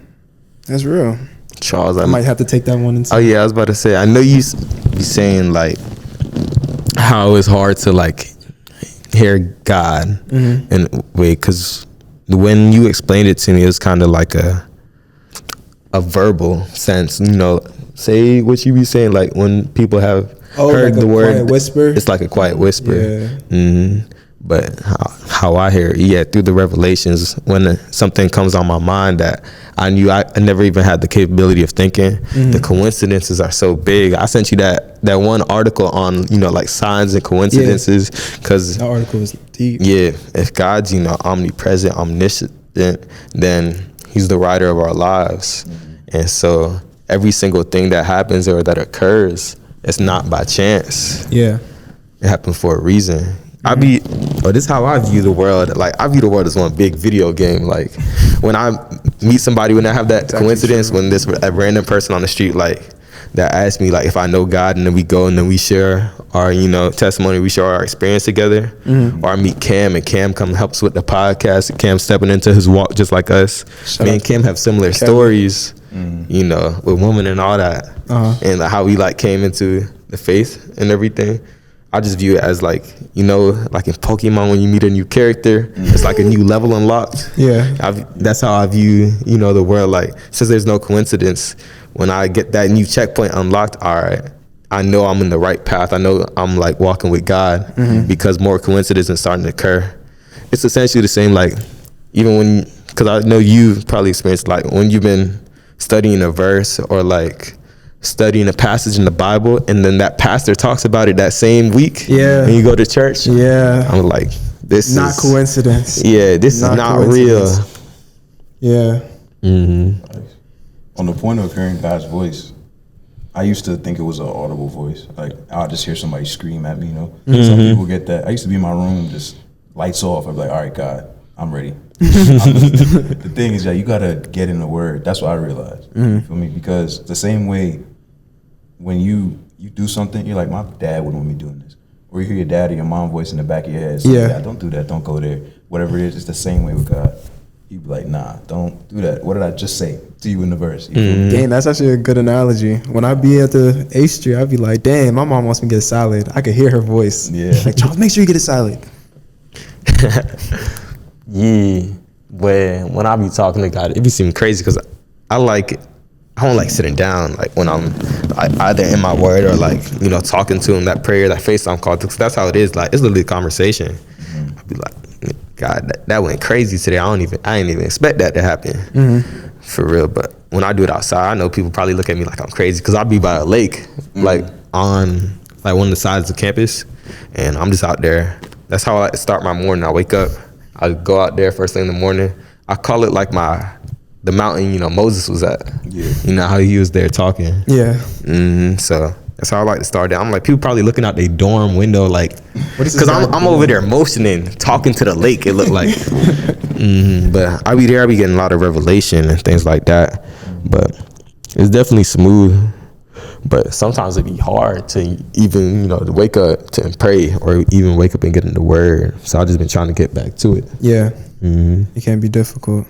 That's real. Charles, I might have to take that one and oh yeah, I was about to say, I know you saying like how it's hard to like hear God and wait, because when you explained it to me, it was kind of like a verbal sense, say what you be saying, like when people have heard like the a word quiet whisper. it's like a quiet whisper. Yeah. But how I hear it, through the revelations, when something comes on my mind that I knew I never even had the capability of thinking, the coincidences are so big. I sent you that one article on like signs and coincidences, because that article is deep. Yeah, if God's omnipresent, omniscient, then He's the writer of our lives, and so every single thing that happens or that occurs, it's not by chance. Yeah, it happened for a reason. This is how I view the world. Like I view the world as one big video game. Like when I meet somebody, when I have that coincidence, when there's a random person on the street like that asks me like if I know God, and then we go and then we share our testimony, we share our experience together. Or I meet Cam, and Cam helps with the podcast. And Cam stepping into his walk just like us. Me and Cam have similar stories, with women and all that, and how we like came into the faith and everything. I just view it as like, like in Pokemon, when you meet a new character, it's like a new level unlocked. Yeah. That's how I view, the world. Like, since there's no coincidence, when I get that new checkpoint unlocked, all right, I know I'm in the right path. I know I'm like walking with God, because more coincidences are starting to occur. It's essentially the same, like, even because I know you've probably experienced, like, when you've been studying a verse or like studying a passage in the Bible, and then that pastor talks about it that same week. Yeah. And you go to church. Yeah. I'm like, this not is coincidence. Yeah, this is not real. Yeah. On the point of hearing God's voice, I used to think it was an audible voice. Like I'll just hear somebody scream at me. Some people get that. I used to be in my room, just lights off. I'd be like, all right, God, I'm ready. The thing is that you gotta get in the word. That's what I realized. You feel me? Because the same way when you do something, you're like, my dad wouldn't want me doing this. Or you hear your dad or your mom voice in the back of your head saying, yeah, don't do that, don't go there. Whatever it is, it's the same way with God. You'd be like, nah, don't do that. What did I just say to you in the verse? Dang, that's actually a good analogy. When I be at the 8th Street, I'd be like, damn, my mom wants me to get a salad. I could hear her voice. Yeah. Like, Charles, make sure you get a salad. Yeah, when I be talking to God, it be seeming crazy because I don't like sitting down, like when I'm either in my word or like, talking to him, that prayer, that FaceTime call, because that's how it is. Like, it's literally a conversation. I'll be like, God, that went crazy today. I didn't even expect that to happen, for real. But when I do it outside, I know people probably look at me like I'm crazy because I'll be by a lake, like on like one of the sides of campus, and I'm just out there. That's how I like to start my morning. I wake up, I go out there first thing in the morning. I call it like the mountain, Moses was at. Yeah. How he was there talking. Yeah. So that's how I like to start down. I'm like, people probably looking out their dorm window, like, because I'm over there motioning, talking to the lake, it looked like. But I be getting a lot of revelation and things like that. But it's definitely smooth. But sometimes it'd be hard to even, you know, to wake up to and pray, or even wake up and get in the word. So I've just been trying to get back to it. Yeah. It can be difficult.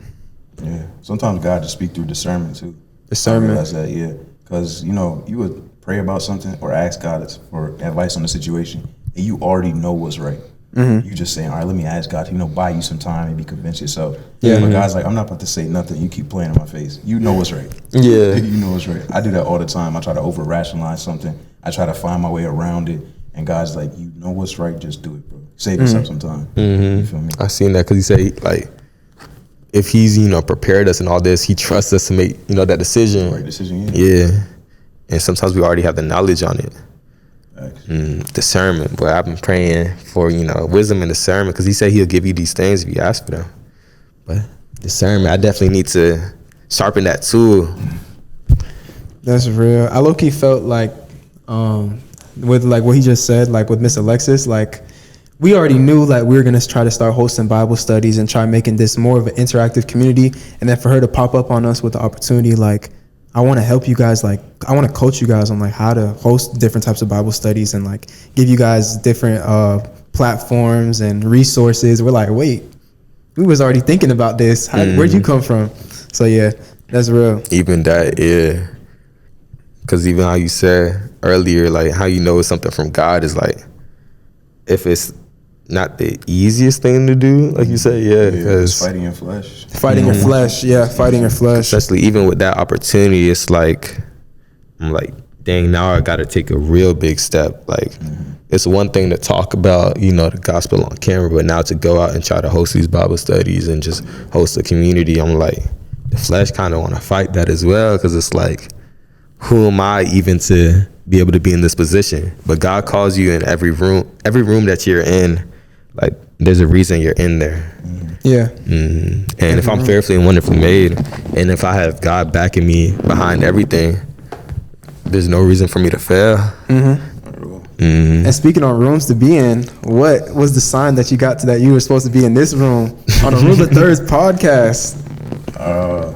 Yeah. Sometimes God just speak through discernment too. Discernment. I realize that, yeah. Because, you know, you would pray about something or ask God for advice on the situation, and you already know what's right. You just saying, all right, let me ask God to, you know, buy you some time, maybe convince yourself. Yeah. But God's like, I'm not about to say nothing. You keep playing in my face. You know what's right. Yeah. You know what's right. I do that all the time. I try to over rationalize something. I try to find my way around it. And God's like, you know what's right. Just do it, bro. Save yourself some time. You feel me? I seen that because he said, like, if he's, you know, prepared us and all this, he trusts us to make, you know, that decision. Right decision, Yeah. And sometimes we already have the knowledge on it. Discernment. But I've been praying for, you know, wisdom and discernment, because he said he'll give you these things if you ask for them. But discernment, I definitely need to sharpen that tool. That's real. I low-key felt like, with like what he just said, like with Miss Alexis, like we already knew like we were gonna try to start hosting Bible studies and try making this more of an interactive community. And then for her to pop up on us with the opportunity, like, I want to help you guys, like, I want to coach you guys on like how to host different types of Bible studies and like give you guys different platforms and resources. We're like, wait, we was already thinking about this. Where'd you come from? So yeah, that's real. Even that, yeah. Because even how you said earlier, like how you know it's something from God is like, if it's not the easiest thing to do, like you said, yeah, because fighting your flesh. Fighting your flesh, yeah, fighting your flesh. Especially even with that opportunity, it's like, I'm like, dang, now I got to take a real big step. Like, it's one thing to talk about, you know, the gospel on camera, but now to go out and try to host these Bible studies and just host a community, I'm like, the flesh kind of want to fight that as well, because it's like, who am I even to be able to be in this position? But God calls you in every room that you're in. Like, there's a reason you're in there. Yeah. And if I'm fearfully and wonderfully made, and if I have God backing me behind everything, there's no reason for me to fail. And speaking on rooms to be in, what was the sign that you got to that you were supposed to be in this room on a Rule of Thirds podcast? I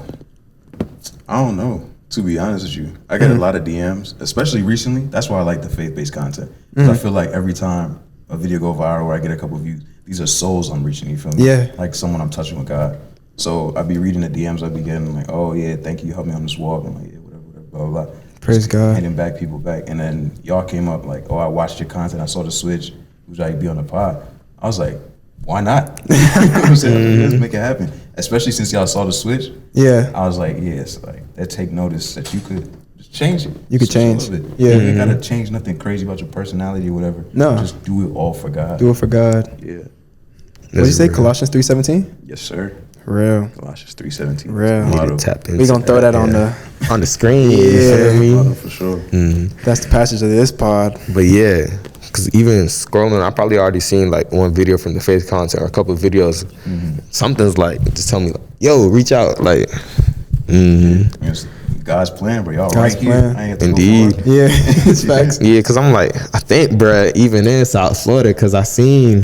don't know, to be honest with you. I get a lot of DMs, especially recently. That's why I like the faith-based content. 'Cause I feel like every time a video go viral or I get a couple views, these are souls I'm reaching, you feel me? Yeah. Like someone I'm touching with God. So I be reading the DMs, I be getting like, oh yeah, thank you, help me on this walk. I'm like, yeah, whatever, blah, blah, blah. Praise Just God. handing back people back. And then y'all came up like, oh, I watched your content, I saw the switch, would you like be on the pod? I was like, why not? You know what I'm saying? Let's make it happen. Especially since y'all saw the switch. Yeah. I was like, yes, like that take notice that you could just change it. You could Switch a change. little bit. Yeah. You gotta change nothing crazy about your personality or whatever. No. Just do it all for God. Do it for God. Yeah. What did you say? Colossians 3:17? Yes, sir. Real. Colossians 3:17. Real. Need Motto. to tap into We gonna throw that on the. on the screen. Yeah. You feel me? Motto for sure. That's the passage of this pod. But yeah, because even scrolling, I probably already seen like one video from the faith content or a couple of videos. Something's like, just tell me, like, yo, reach out. Like, It's God's plan, bro. Y'all God's right here. plan. I ain't have to Indeed. go far. Yeah, it's facts. yeah, because I'm like, I think, bruh, even in South Florida, because I seen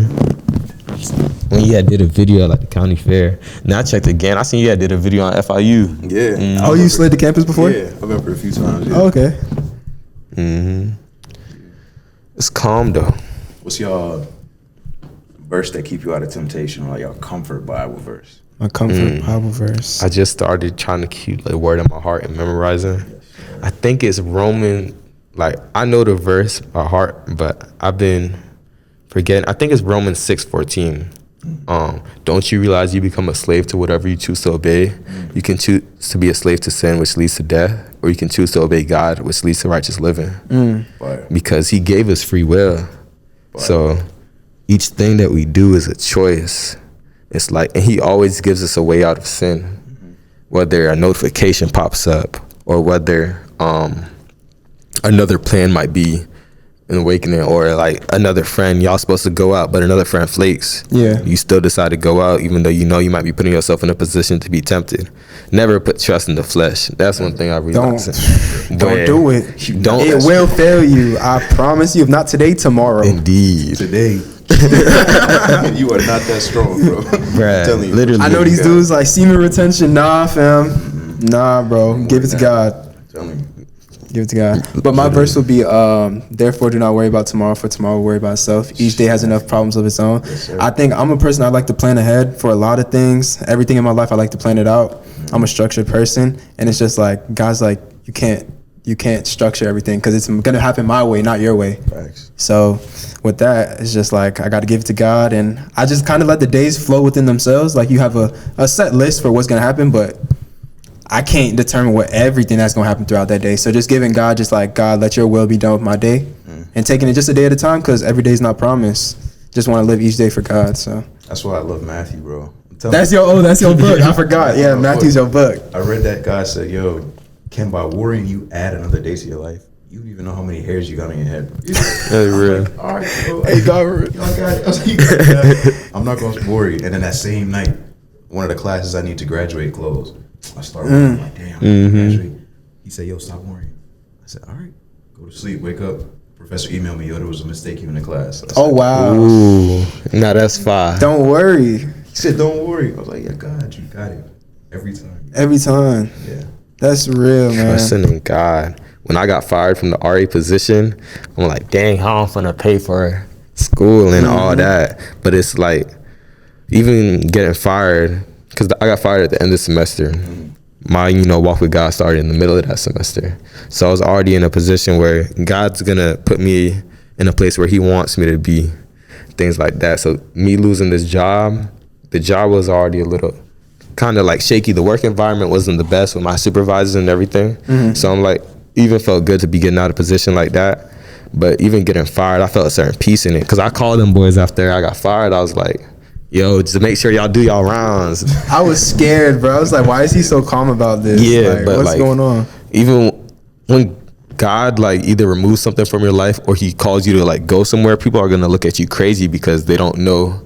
when you had did a video at like the county fair. Now I checked again. I seen you had did a video on FIU. Yeah. Oh, you slid the campus before? Yeah, I've been for a few times. Yeah. Oh, okay. It's calm though. What's y'all verse that keep you out of temptation, or like y'all comfort Bible verse? My comfort Bible verse. I just started trying to keep the word in my heart and memorizing. I think it's Roman. Like, I know the verse by heart, but I've been forgetting. I think it's Romans 6:14. Don't you realize you become a slave to whatever you choose to obey? You can choose to be a slave to sin, which leads to death, or you can choose to obey God, which leads to righteous living. Because he gave us free will. So each thing that we do is a choice. It's like, and he always gives us a way out of sin, whether a notification pops up or whether another plan might be an awakening, or like another friend, y'all supposed to go out, but another friend flakes. Yeah. You still decide to go out, even though you know you might be putting yourself in a position to be tempted. Never put trust in the flesh. That's one thing I realized. Don't do it. Don't. It will fail you. I promise you. If not today, tomorrow. Indeed. Today. You are not that strong, bro. Bruh, I'm telling you. literally. I know these God. dudes like Simeon retention. Nah, fam. Nah, bro. Give it to God. I'm telling you. Give it to God. But my verse will be, therefore do not worry about tomorrow, for tomorrow will worry about itself. Each day has enough problems of its own. Yes, sir. I think I'm a person, I like to plan ahead for a lot of things. Everything in my life, I like to plan it out. I'm a structured person. And it's just like, God's like, you can't structure everything because it's going to happen my way, not your way. Facts. So with that, it's just like, I got to give it to God. And I just kind of let the days flow within themselves. Like you have a set list for what's going to happen, but I can't determine what everything that's going to happen throughout that day. So just giving God, just like, God, let your will be done with my day, and taking it just a day at a time, because every day's not promised. Just want to live each day for God. So That's why I love Matthew, bro. that's your book. I forgot. Yeah, Matthew's your book. I read that. God said, yo, can by worrying you add another day to your life? You don't even know how many hairs you got on your head. Hey, real. Like, all right, bro. Hey, God. Yo, I got it. I was like, you got that. I'm not going to worry. And then that same night, one of the classes I need to graduate closed. I started worrying, like, damn, I graduate. He said, yo, stop worrying. I said, all right, go to sleep, wake up. Professor emailed me, yo, there was a mistake you in the class. I said, Oh, wow. Ooh, now that's fire. Don't worry. He said, don't worry. I was like, yeah, God, you got it. Every time. Every time. Yeah. That's real, man. Trusting in God. When I got fired from the RA position, I'm like, dang, how I'm gonna pay for school and all that. But it's like, even getting fired, because I got fired at the end of the semester. My, walk with God started in the middle of that semester. So I was already in a position where God's gonna put me in a place where he wants me to be, things like that. So me losing this job, the job was already a little kind of like shaky. The work environment wasn't the best with my supervisors and everything. So I'm like, even felt good to be getting out of position like that. But even getting fired, I felt a certain peace in it. Because I called them boys after I got fired. I was like, yo, just make sure y'all do y'all rounds. I was scared, bro. I was like, why is he so calm about this? Yeah, like, but what's like, going on? even when God like either removes something from your life or he calls you to like go somewhere, people are gonna look at you crazy because they don't know,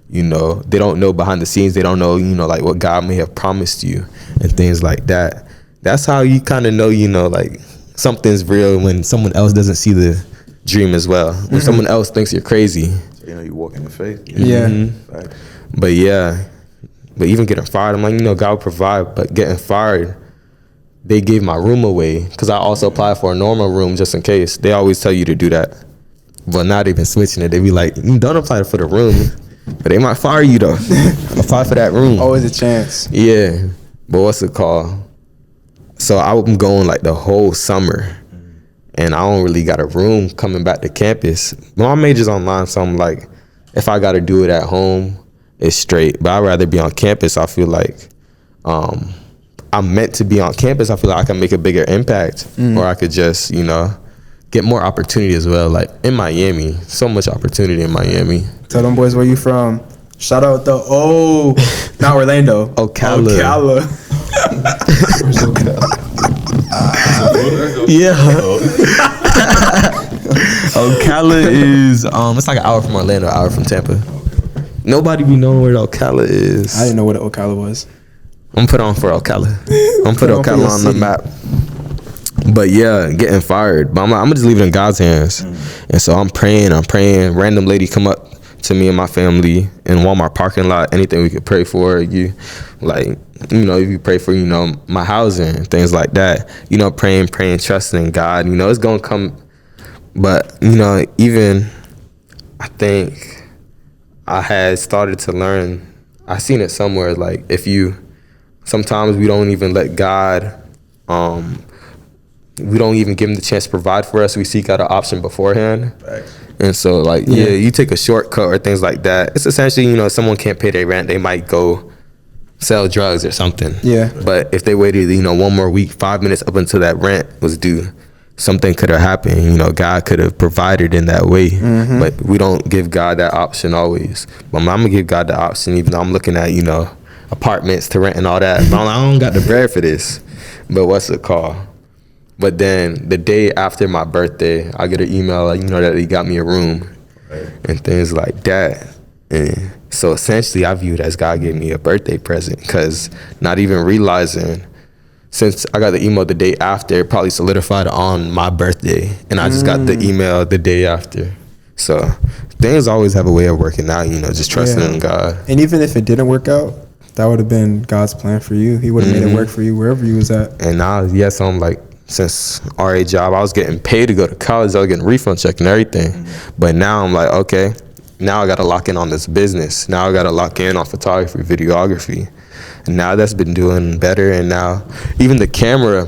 they don't know behind the scenes. They don't know, like what God may have promised you and things like that. That's how you kind of know, like something's real when someone else doesn't see the dream as well. When someone else thinks you're crazy. So, you walk in the faith. Yeah. Facts. But yeah, but even getting fired, I'm like, God will provide. But getting fired, they gave my room away because I also applied for a normal room just in case. They always tell you to do that. But now they've been switching it. They be like, don't apply for the room, but they might fire you though. Apply for that room. Always a chance. Yeah, but what's it called? So I'm going like the whole summer, and I don't really got a room coming back to campus. My major's online, so I'm like, if I got to do it at home, it's straight. But I'd rather be on campus. I feel like I'm meant to be on campus. I feel like I can make a bigger impact, or I could just, get more opportunity as well. Like in Miami, so much opportunity in Miami. Tell them boys where you from. Shout out not Orlando. Ocala. Where's Ocala? Yeah. Ocala is it's like an hour from Orlando, an hour from Tampa. Nobody be knowing where Ocala is. I didn't know what Ocala was. I'm put on for Ocala. I'm put on for Ocala your on the city. map. But yeah, getting fired. But I'm gonna just leave it in God's hands. And so I'm praying. Random lady come up to me and my family in Walmart parking lot. Anything we could pray for. If you pray for, my housing and things like that. Praying, trusting in God. It's gonna come. But even I think I had started to learn. I seen it somewhere. Like sometimes we don't even let God. We don't even give him the chance to provide for us. We seek out an option beforehand. Facts. And so you take a shortcut or things like that. It's essentially, if someone can't pay their rent, they might go sell drugs or something. Yeah. But if they waited, 1 more week, 5 minutes up until that rent was due, something could have happened. God could have provided in that way. But we don't give God that option always. But I'm gonna give God the option, even though I'm looking at, apartments to rent and all that. But I don't got the bread for this. But what's it called? But then the day after my birthday, I get an email, that he got me a room and things like that. And so essentially, I view it as God gave me a birthday present, because not even realizing, since I got the email the day after, it probably solidified on my birthday. And I just got the email the day after. So things always have a way of working out, just trusting in God. And even if it didn't work out, that would have been God's plan for you. He would have made it work for you wherever you was at. And now, so I'm like, since RA job, I was getting paid to go to college. I was getting refund check and everything. But now I'm like, okay, now I got to lock in on this business. Now I got to lock in on photography, videography. And now that's been doing better. And now even the camera,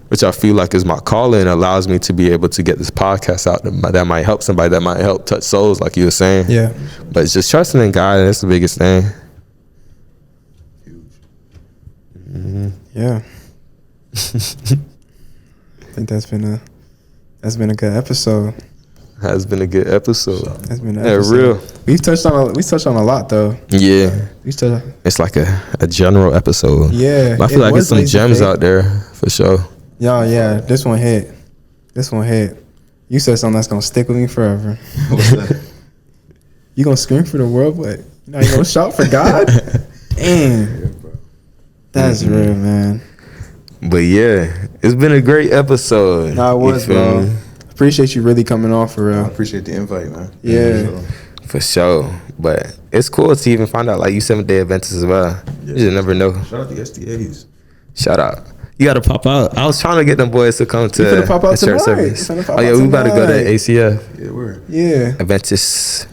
which I feel like is my calling, allows me to be able to get this podcast out that might help somebody, that might help touch souls, like you were saying. Yeah. But it's just trusting in God, that's the biggest thing. Yeah. I think that's been a good episode. Has been a good episode. That's been an Yeah, episode. real. We touched on a lot though. Yeah. It's like a general episode. Yeah. But I feel like there's some Lazy gems Faith. out there for sure. Yeah. This one hit. You said something that's gonna stick with me forever. What's that? You gonna scream for the world, but you gonna shout for God? Damn. Yeah, bro. That's real, man. But yeah, it's been a great episode. No, it You was, feel bro. me? Appreciate you really coming on for I real. appreciate the invite, man. Yeah. So, For sure. But it's cool to even find out like you 7-day events as well. Yeah. You just never know. shout out the SDAs. Shout out. You gotta pop out. I was trying to get them boys to come to You finna pop out the church tonight. service. You finna pop Oh yeah, out we about to go to tonight. ACF, Yeah, we're. Yeah. Adventist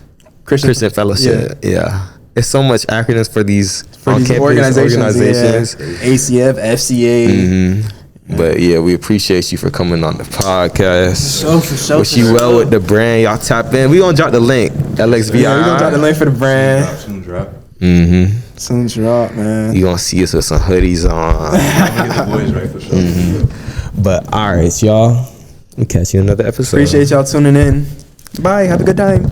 Christian Fellowship. Yeah. It's so much acronyms for these on-campus organizations. Yeah. ACF, FCA. Mhm. But yeah, we appreciate you for coming on the podcast. For sure. Wish you well with the brand. Y'all tap in. We gonna drop the link. LXVI. Yeah, we gonna drop the link for the brand. Soon drop. Mm-hmm. Soon drop, man. You gonna see us with some hoodies on. I'm gonna get the boys right for sure. But all right, y'all. We catch you in another episode. Appreciate y'all tuning in. Bye. Have a good time.